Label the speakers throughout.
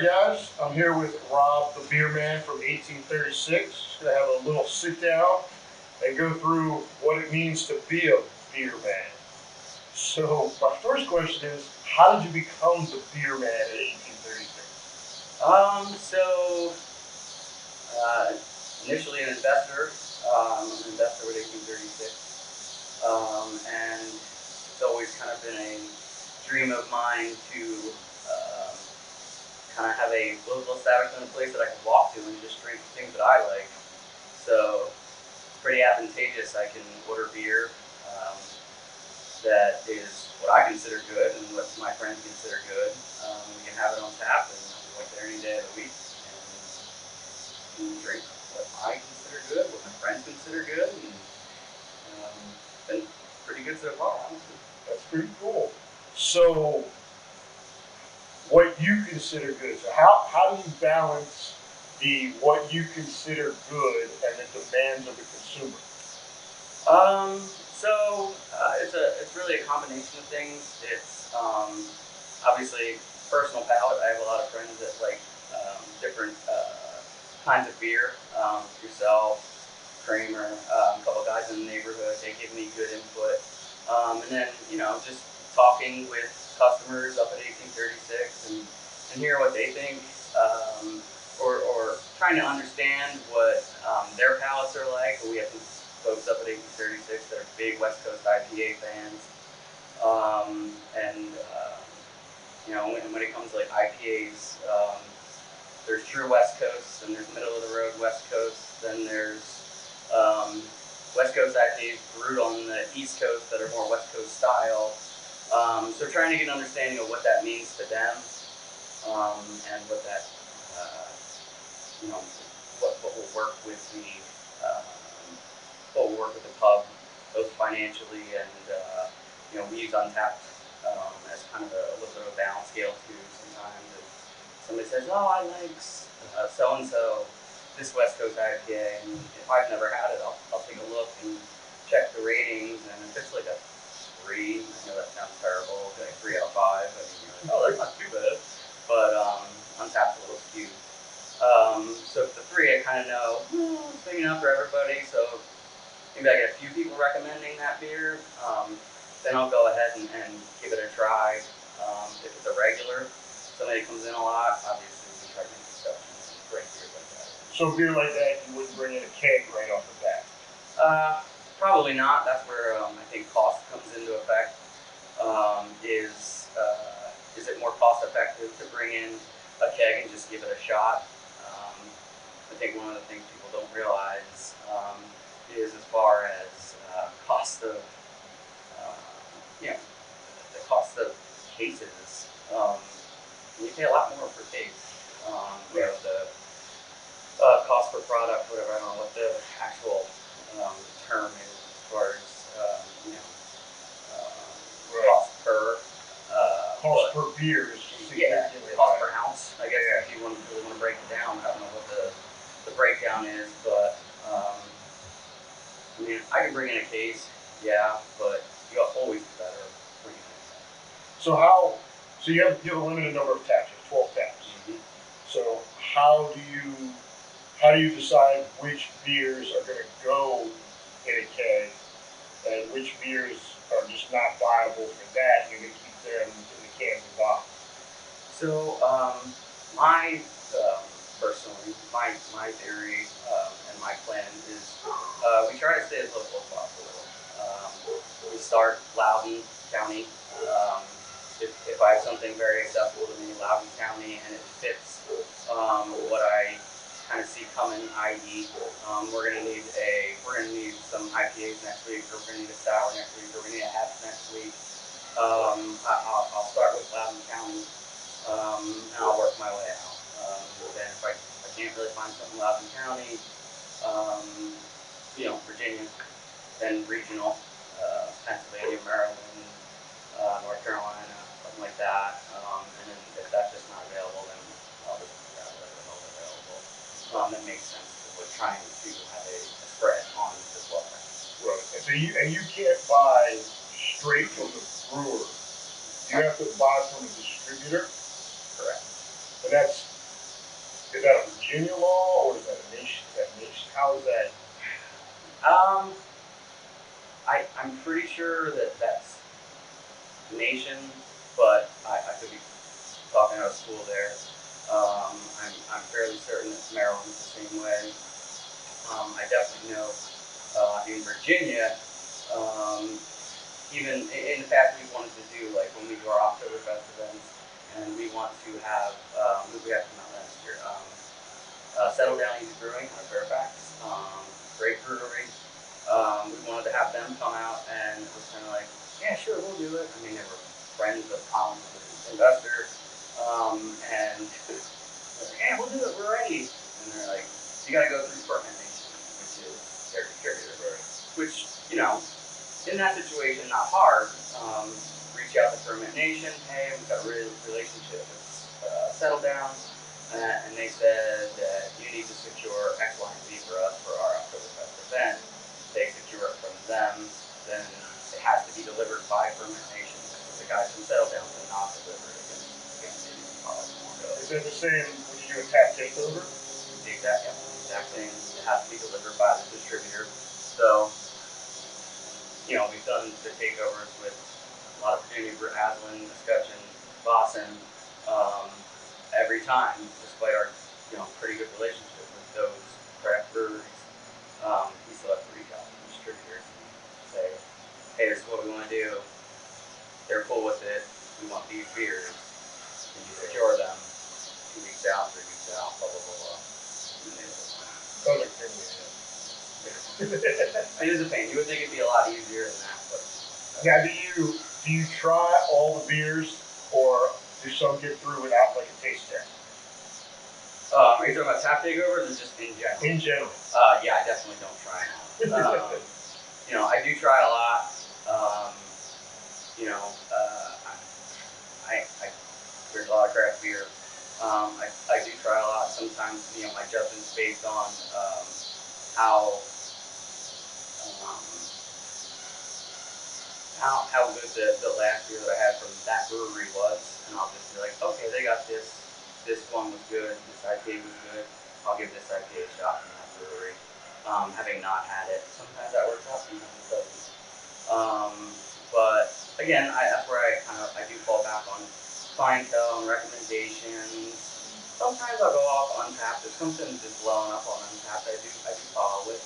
Speaker 1: Alright guys, I'm here with Rob the Beer Man from 1836. Just gonna have a little sit down and go through what it means to be a beer man. So my first question is, how did you become the beer man in 1836?
Speaker 2: Initially an investor. I'm an investor with 1836. And it's always kind of been a dream of mine to kind of have a local establishment, a place that I can walk to and just drink the things that I like. So it's pretty advantageous. I can order beer that is what I consider good and what my friends consider good. We can have it on tap, and I can work there any day of the week and drink what I consider good, what my friends consider good, and it's been pretty good so far, honestly.
Speaker 1: That's pretty cool. So what you consider good. So how do you balance the what you consider good and the demands of the consumer?
Speaker 2: It's really a combination of things. It's obviously personal palate. I have a lot of friends that like different kinds of beer. Yourself, Kramer, a couple guys in the neighborhood. They give me good input, and then just talking with customers up at 1836 and hear what they think, or trying to understand what their palates are like. We have some folks up at 1836 that are big West Coast IPA fans, when it comes to like IPAs, there's true West Coast, and there's middle of the road West Coast, then there's West Coast IPAs brewed on the East Coast that are more West Coast style. So trying to get an understanding of what that means to them, and what that, what will work with the pub, both financially and we use Untapped as kind of a little bit of a balance scale too. Sometimes if somebody says, "Oh, I like so and so this West Coast IPA," and if I've never had it, I'll take a look and check the ratings, and if it's like a 3, I know that sounds terrible, like 3 out of 5. I mean, you're like, oh, that's not too bad. But Untapped's a little skewed. So for the 3, I kind of know it's big enough for everybody. So maybe I get a few people recommending that beer. Then I'll go ahead and give it a try. If it's a regular, somebody comes in a lot, obviously we try to make exceptions and break beers like that.
Speaker 1: So beer like that, you wouldn't bring in a keg right off the bat?
Speaker 2: Probably not. That's where I think cost comes into effect. Is it more cost effective to bring in a keg and just give it a shot? I think one of the things people don't realize is as far as cost of the cost of cases. You pay a lot more for case. The cost per product, whatever. I don't know what the actual term is as far as cost per
Speaker 1: beer is
Speaker 2: cost per ounce. I guess if you really want to break it down, I don't know what the breakdown is, but I can bring in a case, but you always be better bringing in a case.
Speaker 1: So you have a limited number of taps, 12 taps.
Speaker 2: Mm-hmm.
Speaker 1: So how do you decide which beers are going to go in a keg and which beers are just not viable for that? You're going to keep them in the cans and bottles.
Speaker 2: So personally, my theory and my plan is we try to stay as local as possible. We start Loudoun County. If I have something very accessible to me, Loudoun County, and it fits what I kind of see coming, i.e., we're gonna need some IPAs next week, or we're gonna need a sour next week, or we're gonna need a Hep next week. I'll start with Loudoun County, and I'll work my way out. Then if I can't really find something in Loudoun County, Virginia, then regional, Pennsylvania, Maryland, North Carolina, something like that. And then if that's just not available, then I'll just grab whatever else available. That makes sense because we're trying to have a spread on the 12 packs.
Speaker 1: Right. And you can't buy straight from the brewer. You have to buy from a distributor.
Speaker 2: Correct.
Speaker 1: And that's Is that a Virginia law or is that a nation? Is that nation? How is that?
Speaker 2: Um, I'm pretty sure that that's nation, but I could be talking out of school there. I'm fairly certain that Maryland's the same way. I definitely know in Virginia, um, even in the past we wanted to do like when we do our Oktoberfest events, and we want to have we have come out last year. Settle Down Easy Brewing out of Fairfax, great brewery. We wanted to have them come out, and it was kind of like, yeah, sure, we'll do it. I mean, they were friends of Collins, the investor, and they're like, yeah, we'll do it. We're ready. And they're like, you got to go through fermentation, which is their distributor, which in that situation, not hard. Reach out to Ferment Nation. Hey, we've got a relationship with Settle Down, and they said that you need to secure X, Y, and Z for us for our Oktoberfest event. They secure it from them, then it has to be delivered by Ferment Nation. The guys from Settle Down cannot deliver it against the product.
Speaker 1: Is that the same when you do a tap takeover?
Speaker 2: The exact thing. It has to be delivered by the distributor. So we've done the takeovers with a lot of Virginia, Aslan, Escutcheon, Boston, every time, despite our pretty good relationship with those craft breweries. We still have to reach out to the distributors and say, hey, this is what we want to do. They're cool with it. We want these beers. Can you secure them 2 weeks out, 3 weeks out, blah, blah, blah, blah.
Speaker 1: Sounds like Finland.
Speaker 2: It is a pain. You would think it'd be a lot easier than that, but
Speaker 1: now, do you try all the beers, or do some get through without like a taste test?
Speaker 2: Are you talking about tap takeovers or just in general?
Speaker 1: In general.
Speaker 2: Yeah, I definitely don't try them. I do try a lot. I drink a lot of craft beer. I do try a lot. Sometimes, my judgment's based on how um, how good the last beer that I had from that brewery was, and I'll just be like, okay, they got this. This one was good. This IPA was good. I'll give this IPA a shot from that brewery. Having not had it, sometimes that works out, sometimes it doesn't. But again, that's where I do fall back on clientele and recommendations. Sometimes I'll go off Untapped. If something's just blowing up on Untapped, I do follow it.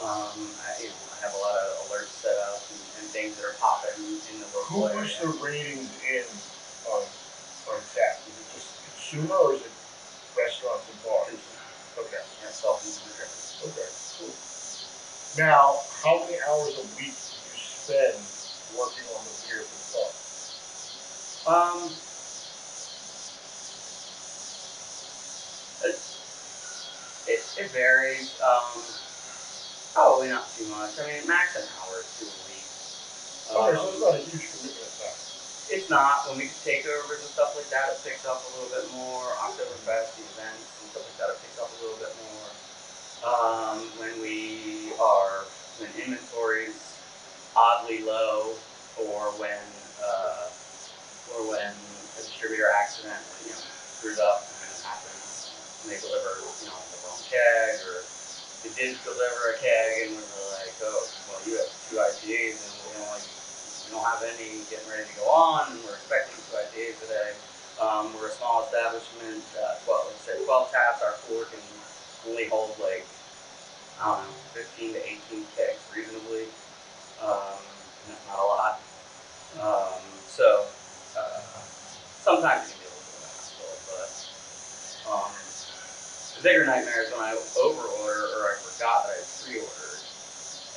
Speaker 2: I have a lot of alerts set up and things that are popping in the local area.
Speaker 1: Who puts the ratings in on tap? Is it just consumer or is it restaurants and bars? Okay.
Speaker 2: Yeah, self-consumer.
Speaker 1: Okay, cool. Now, how many hours a week do you spend working on the beer for the club?
Speaker 2: It varies. Probably not too much. I mean, max an hour or 2 a week.
Speaker 1: Okay, so it's not a huge commitment of time.
Speaker 2: It's not. When we take overs and stuff like that, it picks up a little bit more. Oktoberfest events and stuff like that, it picks up a little bit more. When inventory's oddly low, or when a distributor accident, screws up and it happens, and they deliver, the wrong keg, or they did deliver a keg and we were like, oh, well, you have 2 IPAs and we don't have any getting ready to go on, and we're expecting 2 IPAs today. We're a small establishment, 12 taps. Our cooler can only hold 15 to 18 kegs reasonably. That's not a lot. So sometimes it can be a little bit of a hassle, but the bigger nightmare is when I overorder or I forgot that I pre-ordered,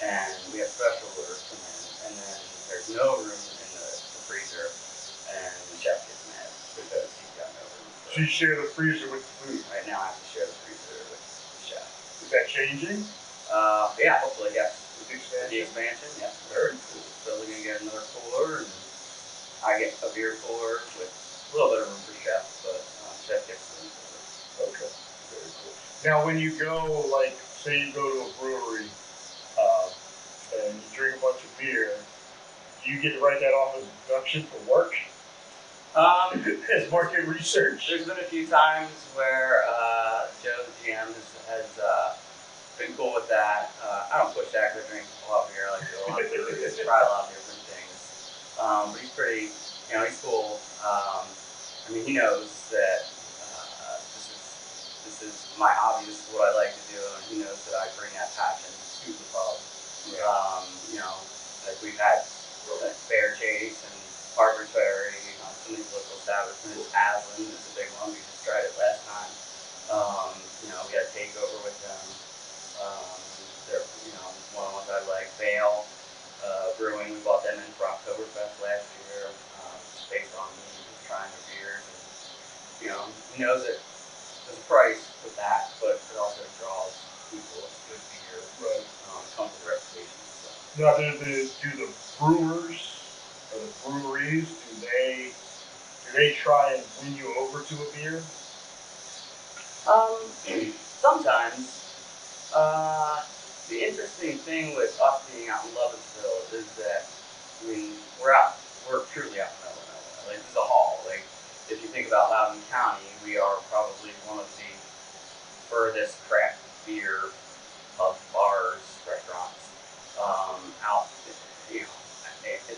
Speaker 2: and we have special orders come in, and then there's no room in the freezer, and the chef gets mad because he's got no room.
Speaker 1: So you share the freezer with the food?
Speaker 2: Right now I have to share the freezer with the chef.
Speaker 1: Is that changing?
Speaker 2: Yeah, hopefully, yes.
Speaker 1: With the expansion?
Speaker 2: Yeah.
Speaker 1: Very cool.
Speaker 2: So we're gonna get another cooler, and I get a beer cooler with a little bit of room for chef, but chef gets the room cooler.
Speaker 1: Okay. Very cool. Now, when you go, say you go to a brewery and you drink a bunch of beer, do you get to write that off as a deduction for work? As market research?
Speaker 2: There's been a few times where GM has been cool with that. I don't push that because I drink a lot of beer. I like to do a lot of things, try a lot of different things. But he's pretty, he's cool. I mean, he knows that this is my hobby. This is what I like to do, and he knows that I bring that passion to the pub.
Speaker 1: Yeah.
Speaker 2: Like we've had like Bear Chase and Harvard Ferry, some of these local establishments. Aslan is a big one. We just tried it last time. We got a takeover with them. They're, one of the ones I like. Vale Brewing, we bought them in for Oktoberfest last year, just based on me just trying their beers. And, he knows that there's a price with that, but it also draws people with good beer.
Speaker 1: Right.
Speaker 2: Comes with a reputation. So.
Speaker 1: Now, do the brewers or the breweries do they try and win you over to a beer?
Speaker 2: Sometimes. The interesting thing with us being out in Lovettsville is that, we're truly out in the middle of nowhere. Like, this is a hall. Like, if you think about Loudoun County, we are probably one of the furthest craft beer pubs, bars, restaurants, out,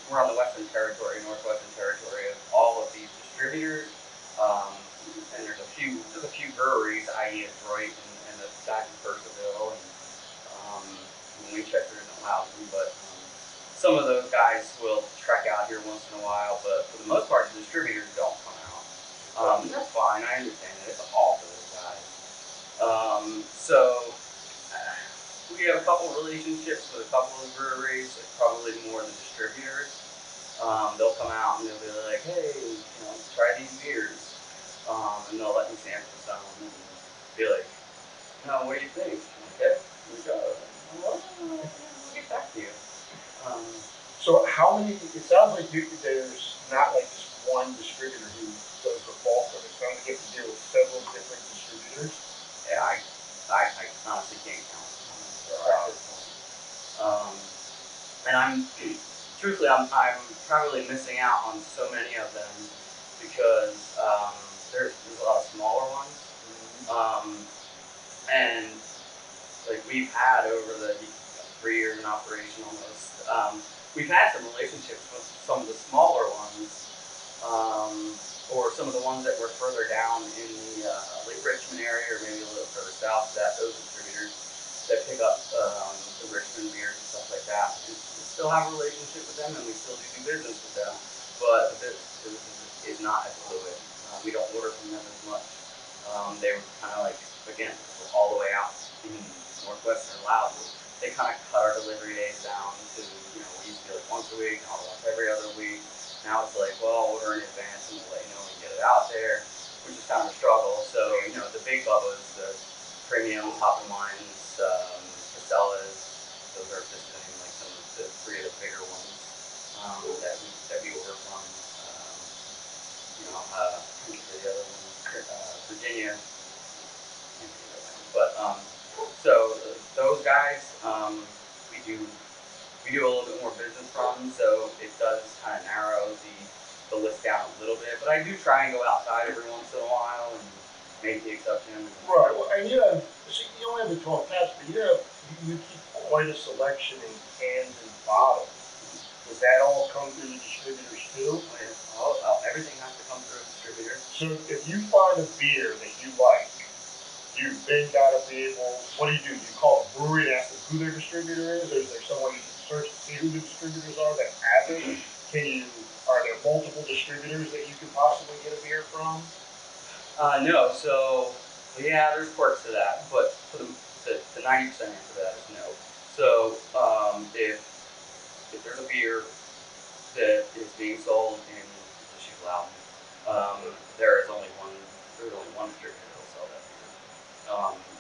Speaker 2: we're on the Western Territory, Northwestern Territory of all of these distributors. And there's a few breweries, i.e. Detroit and the back in Percival and Winchester isn't Loudon, but some of those guys will trek out here once in a while, but for the most part, the distributors don't come out. And that's fine, I understand it. It's a haul for those guys. We have a couple relationships with a couple of breweries, probably more than distributors. They'll come out and they'll be like, hey, try these beers. And they'll let me sample some and be like, what do you think? Okay, here we go. Well, we'll get back to you.
Speaker 1: So how many, it sounds like there's not like just one distributor who does the bulk of it. It sounds like you have to deal with several different distributors.
Speaker 2: Yeah, I honestly can't count at this point. And truthfully, I'm probably missing out on so many of them because there's a lot of smaller ones. And like we've had over the 3 years in operation almost, we've had some relationships with some of the smaller ones, or some of the ones that were further down in the Lake Richmond area, or maybe a little further south. Those distributors that pick up the Richmond beers and stuff like that. And we still have a relationship with them, and we still do business with them. But the business is not as fluid. We don't order from them as much. They were kind of like, again, all the way out in northwestern Loudon. They kind of cut our delivery days down to, we used to be like once a week, now once every other week. Now it's like, well, order in advance and we'll let you know when we get it out there, which is kind of a struggle. So, the big Bubba's, the premium, top of lines, Casellas, those are just like some of the 3 of the bigger ones that we order from. The other one, Virginia. But so those guys, we do a little bit more business from, so it does kind of narrow the list down a little bit. But I do try and go outside every once in a while and make the exception.
Speaker 1: Right. Well, and you don't have the 12 taps, but you keep quite a selection in cans and bottles. Does that all come through the distributors too?
Speaker 2: Everything has to come through a distributor.
Speaker 1: So if you find a beer that you like, you've then got to be able, what do? You call the brewery and ask them who their distributor is, or is there someone you can search to see who the distributors are that have it? Are there multiple distributors that you could possibly get a beer from?
Speaker 2: No, so yeah, there's quirks to that, but for the 90% answer to that is no. So if there's a beer that is being sold in the Shoe Lounge, there's only one distributor that will sell that beer.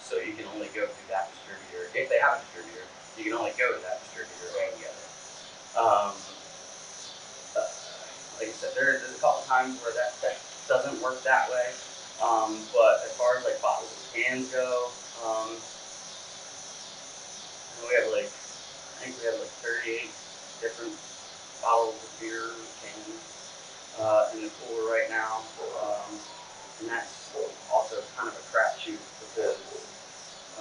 Speaker 2: So you can only go through that distributor. If they have a distributor, you can only go to that distributor and get it. Like I said, there's a couple times where that doesn't work that way. But as far as like bottles and cans go, I think we have like 38 different bottles of beer cans in the cooler right now, and that's also kind of a crapshoot because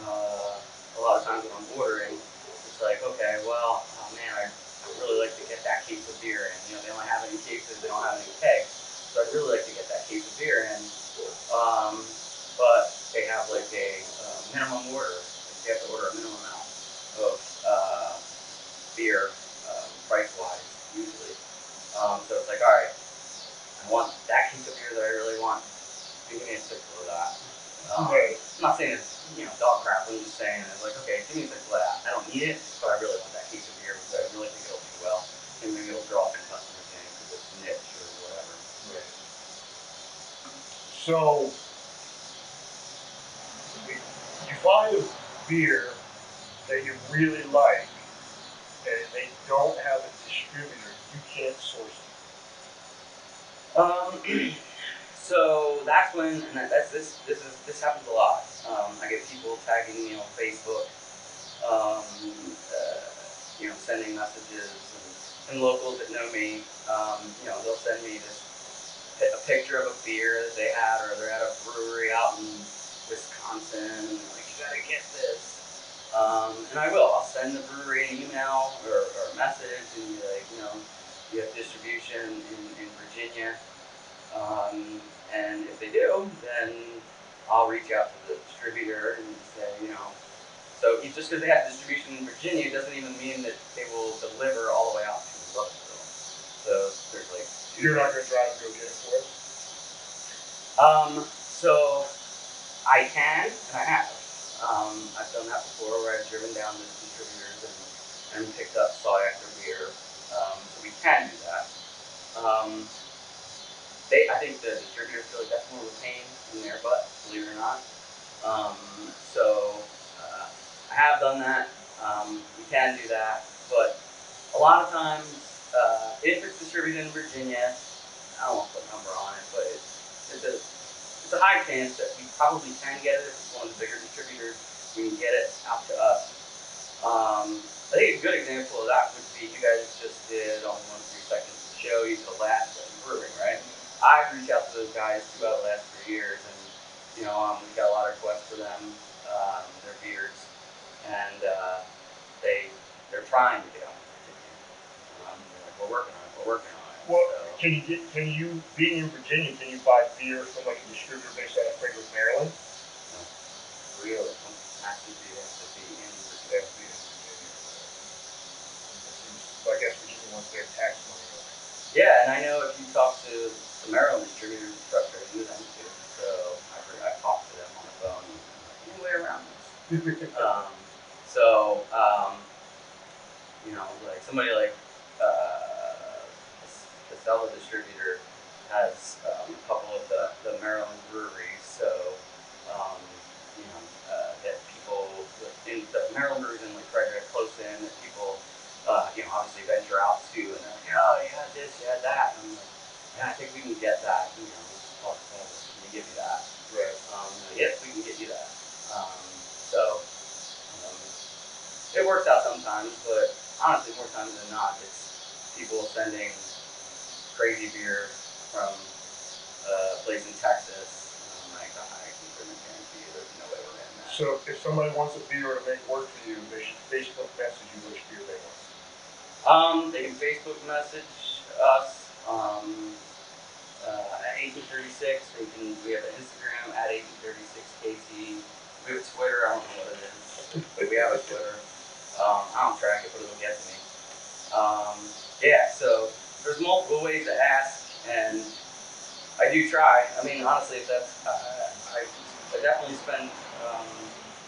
Speaker 2: a lot of times when I'm ordering, it's like, okay, well, oh man, I really like to get that case of beer in. They only have it in cases, they don't have it in kegs. So I'd really like to get that case of beer in. But they have like a minimum order. Like you have to order a minimum amount of beer, price-wise, usually. So it's like, all right, I want that case of beer that I really want. Give me a sixth of that.
Speaker 1: Right.
Speaker 2: I'm not saying it's dog crap. I'm just saying it's like, okay, give me a sixth of that. I don't need it, but I really want that case of beer because I really think it'll do well, and maybe it'll draw some customers in because it's niche or whatever.
Speaker 1: Right. So you find a beer that you really like, and they don't have a distributor, you can't source it.
Speaker 2: So that's when, and that's this happens a lot. I get people tagging me on Facebook, sending messages, and locals that know me, they'll send me a picture of a beer that they had, or they're at a brewery out in Wisconsin, and they're like, you gotta get this. And I will. I'll send the brewery an email or a message and be like, you have distribution in Virginia. And if they do, then I'll reach out to the distributor and say, so just because they have distribution in Virginia doesn't even mean that they will deliver all the way out to Russellville. So there's like
Speaker 1: You're not going to drive and go get it for us?
Speaker 2: So I can, and I have. I've done that before where I've driven down to distributors and picked up sought after beer. So we can do that. I think the distributors feel like that's more of a pain in their butt, believe it or not. So I have done that. We can do that, but a lot of times, if it's distributed in Virginia, I don't want to put a number on it, but it's a high chance that we probably can get it. If it's one of the bigger distributors, we can get it out to us. I think a good example of that would be you guys just did on one of your seconds of the show, you did a last brewing, right? I've reached out to those guys 2 out of the last 3 years, and we've got a lot of requests for them, their beers, and they're trying to get out to Virginia. They're like, we're working on it. We're working on it.
Speaker 1: Well,
Speaker 2: So,
Speaker 1: can you, being in Virginia, can you buy beer from like a distributor based out of Frederick, Maryland?
Speaker 2: no,
Speaker 1: Really?
Speaker 2: has to be in Virginia.
Speaker 1: They have to be in Virginia. So I guess Virginia wants their tax money.
Speaker 2: Yeah, and I know if you talk to the Maryland distributors, it's frustrating to them too. So I've talked to them on the phone. And I'm like, no way around this. So like somebody like the Casella distributor has a couple of the Maryland breweries. So that people in the Maryland breweries in like Frederick, close in, that people obviously venture out to, and they're like, oh, you had this, you had that, and I'm like, yeah, I think we can get that. Talk to them, can we give you that?
Speaker 1: Right.
Speaker 2: Yes, we can get you that. So it works out sometimes, but honestly, more times than not, it's people sending crazy beer from a place in Texas. And I'm like, I can pretty much guarantee you there's no way we're getting that.
Speaker 1: So if somebody wants a beer to make work for you, they should Facebook message you which beer they want.
Speaker 2: They can Facebook message us at 1836. We have an Instagram at 1836KT. We have a Twitter. I don't know what it is. We have a Twitter. I don't track it, but it'll get to me. So there's multiple ways to ask, and I do try. I mean, honestly, I definitely spend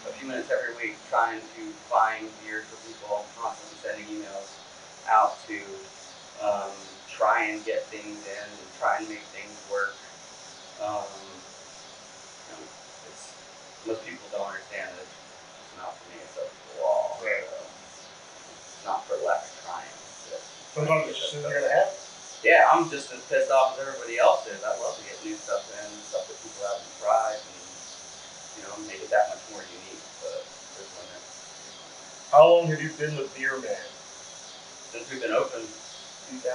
Speaker 2: a few minutes every week trying to find beers for people. I'm constantly sending emails out to try and get things in and try and make things work. It's most people don't understand that it's not for me. It's up to the wall.
Speaker 1: Right.
Speaker 2: So it's not for lack of trying.
Speaker 1: Sometimes it's just isn't going to happen.
Speaker 2: Yeah, I'm just as pissed off as everybody else is. I love to get new stuff in, stuff that people haven't tried, and make it that much more unique. But there's limits.
Speaker 1: How long have you been the beer man?
Speaker 2: Since we've been open, 2000.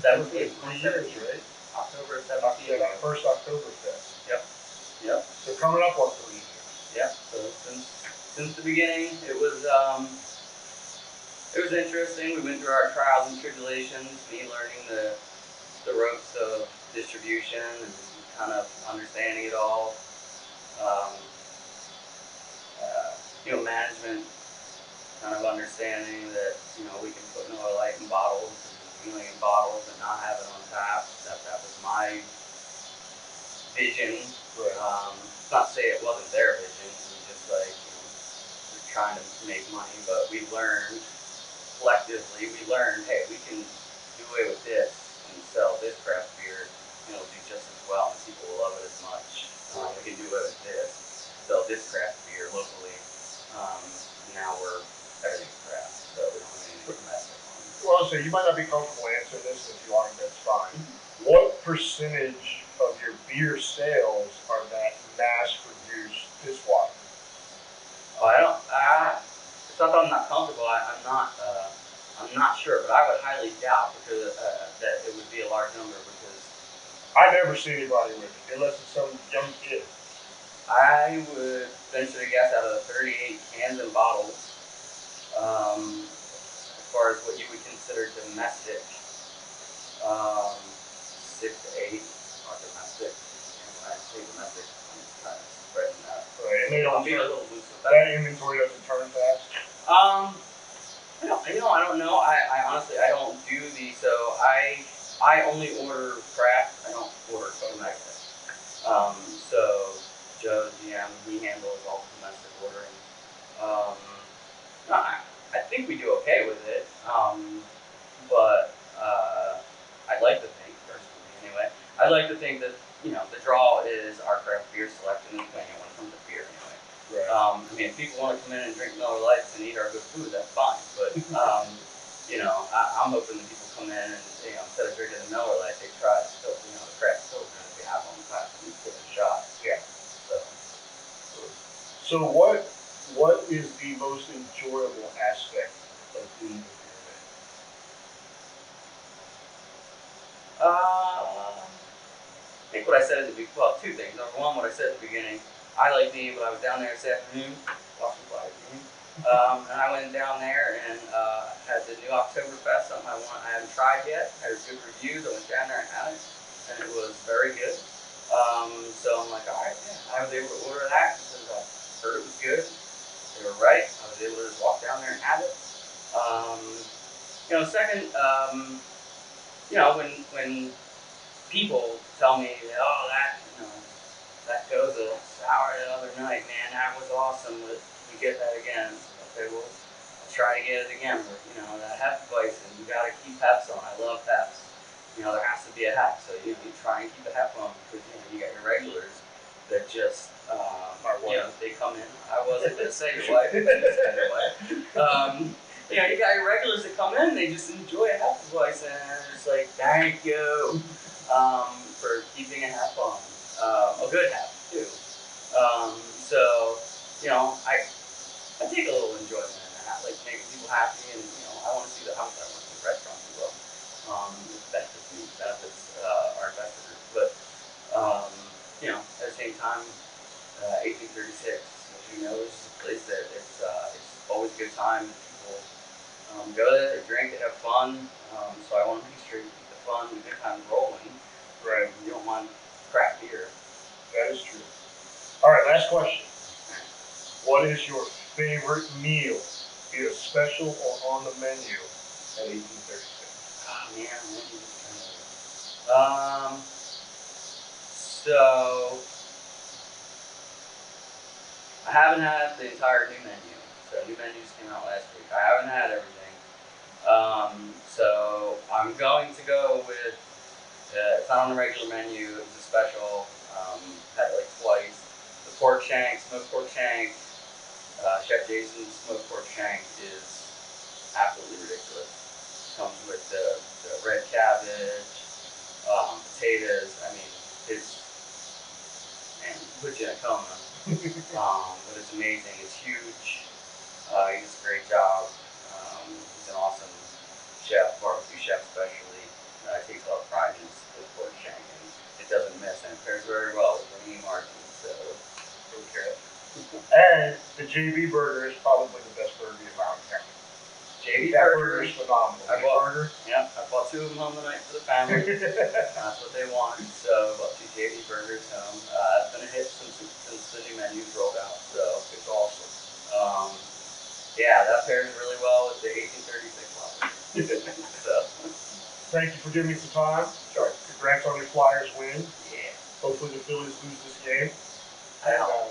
Speaker 1: That's 3 years, right?
Speaker 2: October
Speaker 1: Yeah,
Speaker 2: 17th.
Speaker 1: that first Oktoberfest.
Speaker 2: Yep. Yep.
Speaker 1: So coming up on 3 years.
Speaker 2: Yep. So since the beginning, it was interesting. We went through our trials and tribulations, me learning the ropes of distribution and kind of understanding it all. Um, Management, kind of understanding that we can put Miller Lite in bottles, in bottles, and not have it on tap. That was my vision.
Speaker 1: Right.
Speaker 2: Not to say it wasn't their vision. It was just like we're trying to make money, but we learned collectively. We learned, hey, we can do away with this and sell this craft beer. Do just as well, and people will love it as much. We can do away with this, sell this craft beer locally. Now everything's craft, so we don't have anything domestic on.
Speaker 1: Well, so you might not be comfortable answering this, and if you aren't, that's fine. What percentage of your beer sales are that mass-produced dishwasher?
Speaker 2: Oh, I don't. It's not that I'm not comfortable. I'm not. I'm not sure, but I would highly doubt because that it would be a large number because
Speaker 1: I never see anybody with it, unless it's some young kid.
Speaker 2: I would venture to guess out of the 38 cans and bottles, as far as what you would consider domestic, 6 to 8 are domestic. And when I say domestic, I'm just kind of spreading that.
Speaker 1: Right, and they don't
Speaker 2: I'm being a
Speaker 1: turn,
Speaker 2: little loose with
Speaker 1: that inventory doesn't turn fast.
Speaker 2: I don't know. I honestly I don't do these, so I only order craft. I don't order domestic. So Joe, the GM, he handles all the domestic ordering. Um, no, I think we do okay with it. But I'd like to think, personally anyway, I'd like to think that the draw is our craft beer selection when it comes to beer anyway.
Speaker 1: Right.
Speaker 2: If people want to come in and drink Miller Lights and eat our good food, that's fine. But I'm hoping that people come in and instead of drinking the Miller Lite, they try the craft Pilsner that we have on tap and give it a shot.
Speaker 1: Yeah.
Speaker 2: So
Speaker 1: So what is the most enjoyable aspect of being a beer
Speaker 2: I think what I said at the beginning. Well, two things. Number one, what I said at the beginning. I like being when I was down there this afternoon, watching the live game. And I went down there and had the new Oktoberfest, something I haven't tried yet. I heard good reviews. I went down there and had it, and it was very good. So I'm like, all right, yeah. I was able to order that because I heard it was good. They were right. I was able to just walk down there and have it. Second, when people tell me, oh, that goes a sour the other night, man, that was awesome. You get that again. Okay, well, I'll try to get it again. But, that Hefeweizen, you got to keep Hefs on. I love Hefs. There has to be a Hef. So, you try and keep a Hef on because, you got your regulars that just, they come in. I wasn't going to say your wife. I didn't say your wife. You got your regulars that come in, they just enjoy a Hefeweizen, and it's like, thank you for keeping a Hef on. A good Hef, too. I take a little enjoyment in that, like making people happy, and I want to see the house. I want to see the restaurant as well. It benefits me, benefits our investors, but at the same time, 1836, as you know, is a place that it's always a good time. People go there, they drink, they have fun. So I want to make sure you keep the fun, the good times rolling.
Speaker 1: Right.
Speaker 2: You don't want craft beer.
Speaker 1: That is true. All right, last question. What is your favorite meal, be it special or on the menu, at 1836?
Speaker 2: Oh, man, so I haven't had the entire new menu. So new menu just came out last week. I haven't had everything. So I'm going to go with. It's not on the regular menu. It was a special. Had it like twice. The pork shank, smoked pork shank. Chef Jason's smoked pork shank is absolutely ridiculous. Comes with the red cabbage, potatoes. I mean, puts you in a coma. But it's amazing. It's huge. He does a great job. He's an awesome chef, barbecue chef especially. Takes a lot of pride in his pork shank. doesn't miss, and it pairs very well with the meat margin. So,
Speaker 1: Okay. And the JB burger is probably the best burger in Mountain County.
Speaker 2: JB
Speaker 1: That
Speaker 2: burger
Speaker 1: burger is phenomenal.
Speaker 2: I
Speaker 1: Beef
Speaker 2: bought-
Speaker 1: burger.
Speaker 2: Yeah, I bought 2 of them on the night for the family. That's what they want. So I bought 2 JB burgers home. It's been a hit since the new menu's rolled out. So
Speaker 1: It's awesome.
Speaker 2: yeah, that pairs really well with the 1836 lobster. So
Speaker 1: Thank you for giving me some time.
Speaker 2: sure.
Speaker 1: Congrats on your Flyers win.
Speaker 2: Yeah.
Speaker 1: Hopefully the Phillies lose this game.
Speaker 2: I
Speaker 1: And
Speaker 2: know.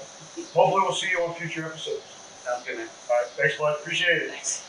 Speaker 1: hopefully we'll see you on future episodes.
Speaker 2: Sounds good, man.
Speaker 1: All right, thanks, bud. Appreciate it.
Speaker 2: Thanks.